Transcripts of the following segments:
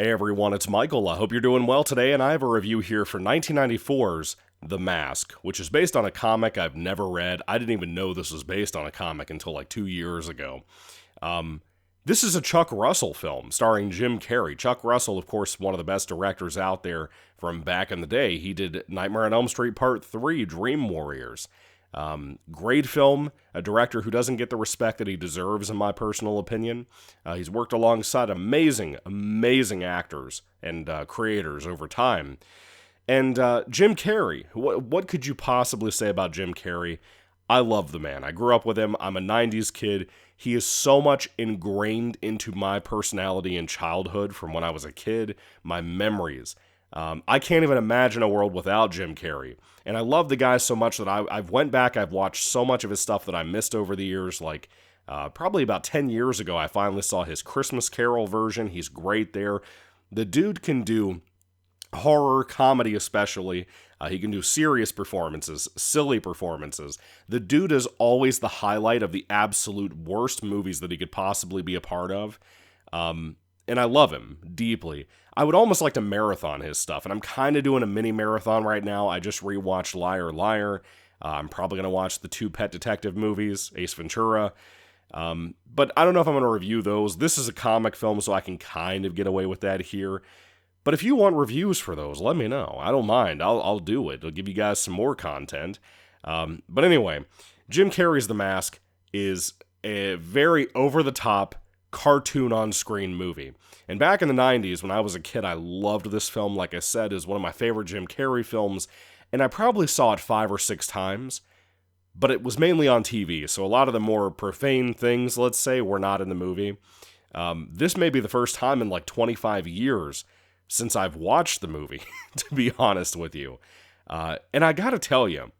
Hey everyone, it's Michael. I hope you're doing well today, and I have a review here for 1994's The Mask, which is based on a comic I've never read. I didn't even know this was based on a comic until like 2 years ago. This is a Chuck Russell film starring Jim Carrey. Chuck Russell, of course, one of the best directors out there from back in the day. He did Nightmare on Elm Street Part 3, Dream Warriors. Great film, a director who doesn't get the respect that he deserves, in my personal opinion. He's worked alongside amazing actors and creators over time. And Jim Carrey, what could you possibly say about Jim Carrey? I love the man. I grew up with him. I'm a 90s kid. He is so much ingrained into my personality and childhood from when I was a kid, my memories. I can't even imagine a world without Jim Carrey. And I love the guy so much that I've went back, I've watched so much of his stuff that I missed over the years. Like, probably about 10 years ago, I finally saw his Christmas Carol version. He's great there. The dude can do horror, comedy especially. He can do serious performances, silly performances. The dude is always the highlight of the absolute worst movies that he could possibly be a part of. And I love him deeply. I would almost like to marathon his stuff, and I'm kind of doing a mini marathon right now. I just rewatched Liar Liar. I'm probably going to watch the two Pet Detective movies, Ace Ventura. But I don't know if I'm going to review those. This is a comic film, so I can kind of get away with that here. But if you want reviews for those, let me know. I don't mind. I'll do it. I'll give you guys some more content. But anyway, Jim Carrey's The Mask is a very over-the-top cartoon on-screen movie. And back in the 90s, when I was a kid, I loved this film. Like I said, is one of my favorite Jim Carrey films. And I probably saw it 5 or 6 times. But it was mainly on TV, so a lot of the more profane things, let's say, were not in the movie. This may be the first time in like 25 years since I've watched the movie, to be honest with you. And I gotta tell you,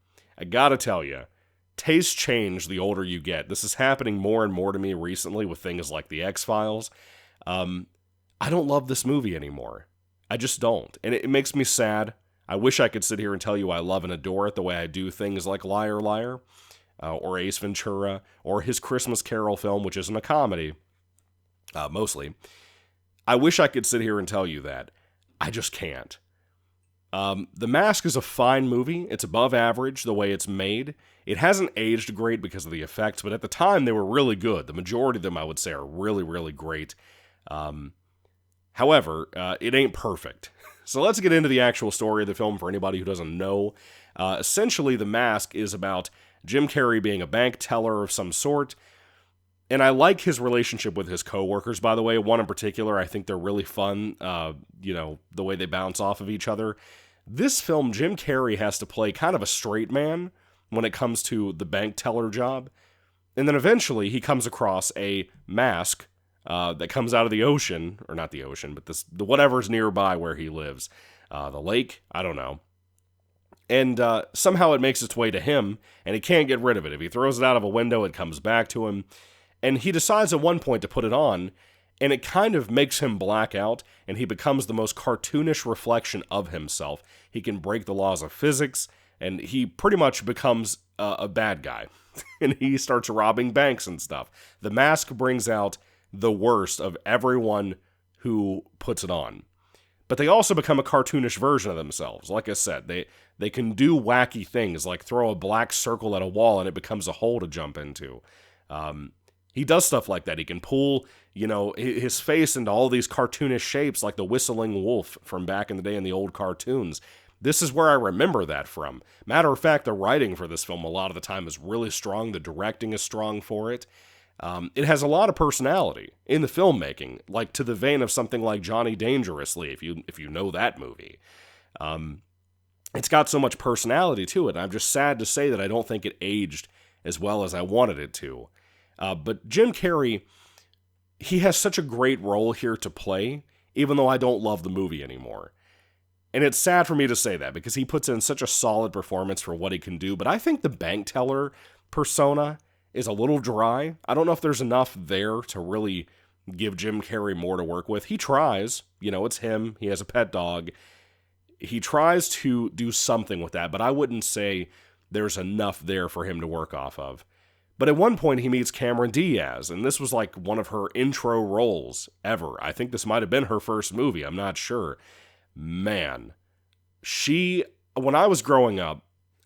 tastes change the older you get. This is happening more and more to me recently with things like The X-Files. I don't love this movie anymore. I just don't. And it makes me sad. I wish I could sit here and tell you I love and adore it the way I do things like Liar Liar, or Ace Ventura, or his Christmas Carol film, which isn't a comedy, mostly. I wish I could sit here and tell you that. I just can't. The Mask is a fine movie. It's above average the way it's made. It hasn't aged great because of the effects, but at the time they were really good. The majority of them, I would say, are really, really great. However, it ain't perfect. So let's get into the actual story of the film for anybody who doesn't know. Essentially, The Mask is about Jim Carrey being a bank teller of some sort. And I like his relationship with his coworkers, by the way. One in particular, I think they're really fun, the way they bounce off of each other. This film, Jim Carrey has to play kind of a straight man when it comes to the bank teller job. And then eventually he comes across a mask that comes out of the ocean, or not the ocean, but the whatever's nearby where he lives. The lake, I don't know. And somehow it makes its way to him, and he can't get rid of it. If he throws it out of a window, it comes back to him. And he decides at one point to put it on, and it kind of makes him black out, and he becomes the most cartoonish reflection of himself. He can break the laws of physics, and he pretty much becomes a bad guy. And he starts robbing banks and stuff. The Mask brings out the worst of everyone who puts it on. But they also become a cartoonish version of themselves. Like I said, they can do wacky things, like throw a black circle at a wall and it becomes a hole to jump into. He does stuff like that. He can pull, his face into all these cartoonish shapes like the whistling wolf from back in the day in the old cartoons. This is where I remember that from. Matter of fact, the writing for this film a lot of the time is really strong. The directing is strong for it. It has a lot of personality in the filmmaking, like to the vein of something like Johnny Dangerously, if you know that movie. It's got so much personality to it. I'm just sad to say that I don't think it aged as well as I wanted it to. But Jim Carrey, he has such a great role here to play, even though I don't love the movie anymore. And it's sad for me to say that, because he puts in such a solid performance for what he can do, but I think the bank teller persona is a little dry. I don't know if there's enough there to really give Jim Carrey more to work with. He tries, it's him, he has a pet dog. He tries to do something with that, but I wouldn't say there's enough there for him to work off of. But at one point, he meets Cameron Diaz, and this was like one of her intro roles ever. I think this might have been her first movie. I'm not sure. Man, when I was growing up,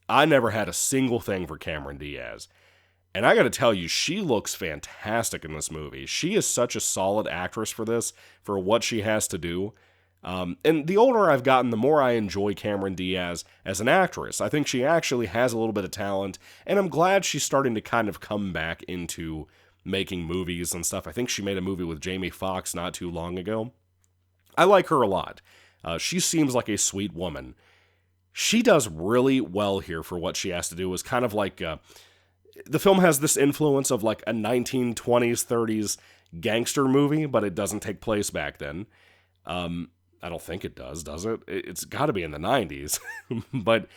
I never had a single thing for Cameron Diaz. And I gotta tell you, she looks fantastic in this movie. She is such a solid actress for this, for what she has to do. And the older I've gotten, the more I enjoy Cameron Diaz as an actress. I think she actually has a little bit of talent, and I'm glad she's starting to kind of come back into making movies and stuff. I think she made a movie with Jamie Foxx not too long ago. I like her a lot. She seems like a sweet woman. She does really well here for what she has to do. It's kind of like, the film has this influence of like a 1920s, 30s gangster movie, but it doesn't take place back then. I don't think it does it? It's got to be in the 90s. But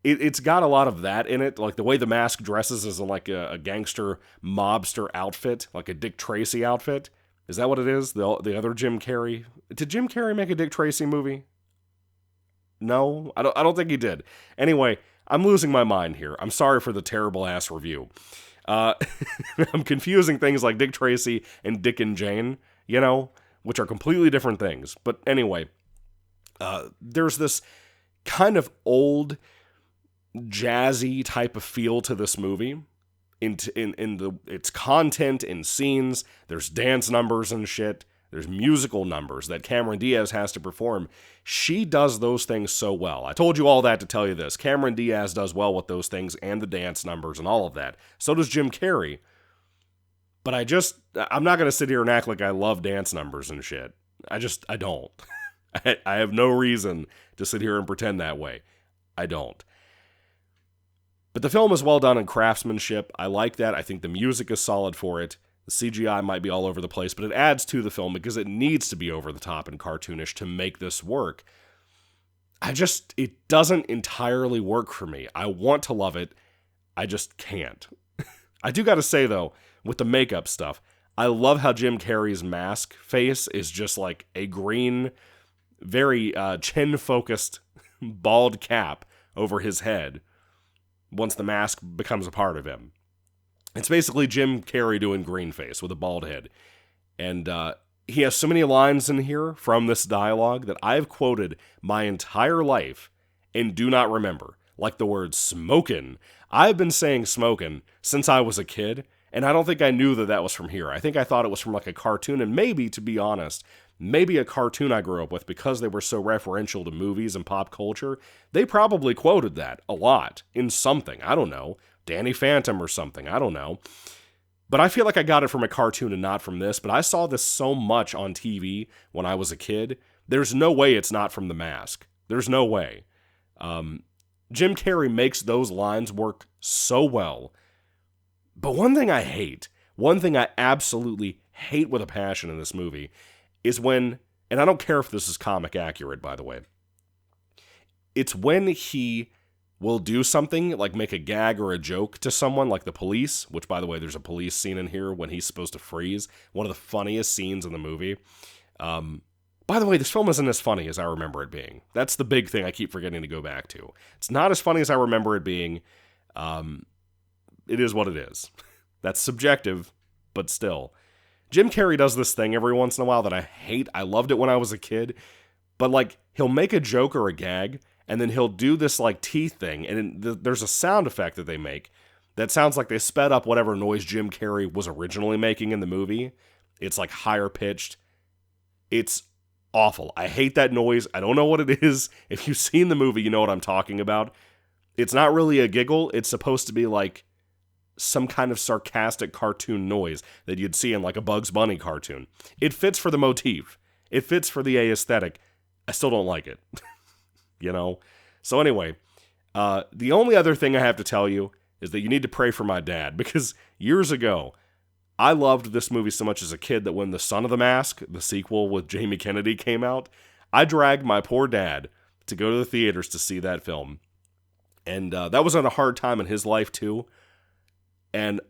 it's got a lot of that in it. Like the way The Mask dresses is like a gangster mobster outfit, like a Dick Tracy outfit. Is that what it is? The other Jim Carrey? Did Jim Carrey make a Dick Tracy movie? No, I don't think he did. Anyway, I'm losing my mind here. I'm sorry for the terrible ass review. I'm confusing things like Dick Tracy and Dick and Jane, which are completely different things. But anyway, there's this kind of old, jazzy type of feel to this movie. In its content, in scenes, there's dance numbers and shit. There's musical numbers that Cameron Diaz has to perform. She does those things so well. I told you all that to tell you this. Cameron Diaz does well with those things and the dance numbers and all of that. So does Jim Carrey. But I'm not going to sit here and act like I love dance numbers and shit. I don't. I have no reason to sit here and pretend that way. I don't. But the film is well done in craftsmanship. I like that. I think the music is solid for it. The CGI might be all over the place, but it adds to the film because it needs to be over the top and cartoonish to make this work. It doesn't entirely work for me. I want to love it. I just can't. I do got to say, though, with the makeup stuff, I love how Jim Carrey's mask face is just like a green, very chin-focused, bald cap over his head once the mask becomes a part of him. It's basically Jim Carrey doing green face with a bald head. And he has so many lines in here from this dialogue that I've quoted my entire life and do not remember. Like the word smokin'. I've been saying smokin' since I was a kid, and I don't think I knew that was from here. I think I thought it was from like a cartoon, and maybe, to be honest, maybe a cartoon I grew up with, because they were so referential to movies and pop culture, they probably quoted that a lot in something. I don't know. Danny Phantom or something. I don't know. But I feel like I got it from a cartoon and not from this, but I saw this so much on TV when I was a kid. There's no way it's not from The Mask. There's no way. Jim Carrey makes those lines work so well. But one thing I absolutely hate with a passion in this movie is when, and I don't care if this is comic accurate, by the way, it's when he will do something, like make a gag or a joke to someone, like the police, which, by the way, there's a police scene in here when he's supposed to freeze. One of the funniest scenes in the movie. By the way, this film isn't as funny as I remember it being. That's the big thing I keep forgetting to go back to. It's not as funny as I remember it being. It is what it is. That's subjective, but still. Jim Carrey does this thing every once in a while that I hate. I loved it when I was a kid. But, like, he'll make a joke or a gag, and then he'll do this, like, teeth thing, and there's a sound effect that they make that sounds like they sped up whatever noise Jim Carrey was originally making in the movie. It's, like, higher pitched. It's awful. I hate that noise. I don't know what it is. If you've seen the movie, you know what I'm talking about. It's not really a giggle. It's supposed to be, like, some kind of sarcastic cartoon noise that you'd see in, like, a Bugs Bunny cartoon. It fits for the motif. It fits for the aesthetic. I still don't like it. So anyway, the only other thing I have to tell you is that you need to pray for my dad, because years ago, I loved this movie so much as a kid that when The Son of the Mask, the sequel with Jamie Kennedy, came out, I dragged my poor dad to go to the theaters to see that film. And that was on a hard time in his life too. And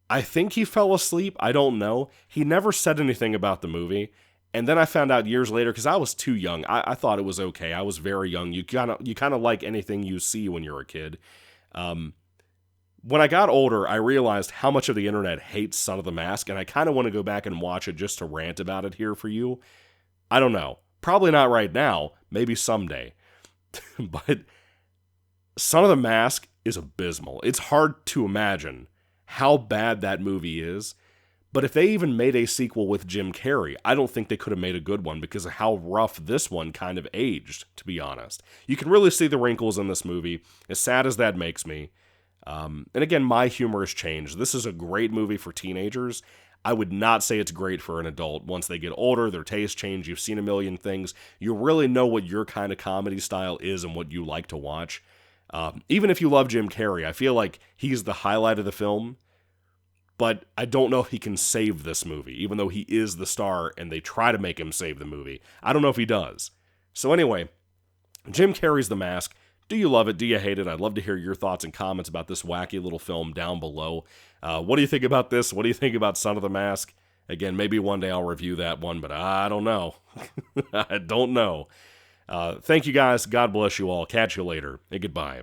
I think he fell asleep. I don't know. He never said anything about the movie. And then I found out years later, because I was too young. I thought it was okay. I was very young. You kind of like anything you see when you're a kid. When I got older, I realized how much of the internet hates Son of the Mask, and I kind of want to go back and watch it just to rant about it here for you. I don't know. Probably not right now. Maybe someday. But Son of the Mask is abysmal. It's hard to imagine how bad that movie is. But if they even made a sequel with Jim Carrey, I don't think they could have made a good one because of how rough this one kind of aged, to be honest. You can really see the wrinkles in this movie, as sad as that makes me. And again, my humor has changed. This is a great movie for teenagers. I would not say it's great for an adult. Once they get older, their tastes change, you've seen a million things, you really know what your kind of comedy style is and what you like to watch. Even if you love Jim Carrey, I feel like he's the highlight of the film, but I don't know if he can save this movie, even though he is the star and they try to make him save the movie. I don't know if he does. So anyway, Jim Carrey's The Mask. Do you love it? Do you hate it? I'd love to hear your thoughts and comments about this wacky little film down below. What do you think about this? What do you think about Son of the Mask? Again, maybe one day I'll review that one, but I don't know. I don't know. Thank you guys. God bless you all. Catch you later. And goodbye.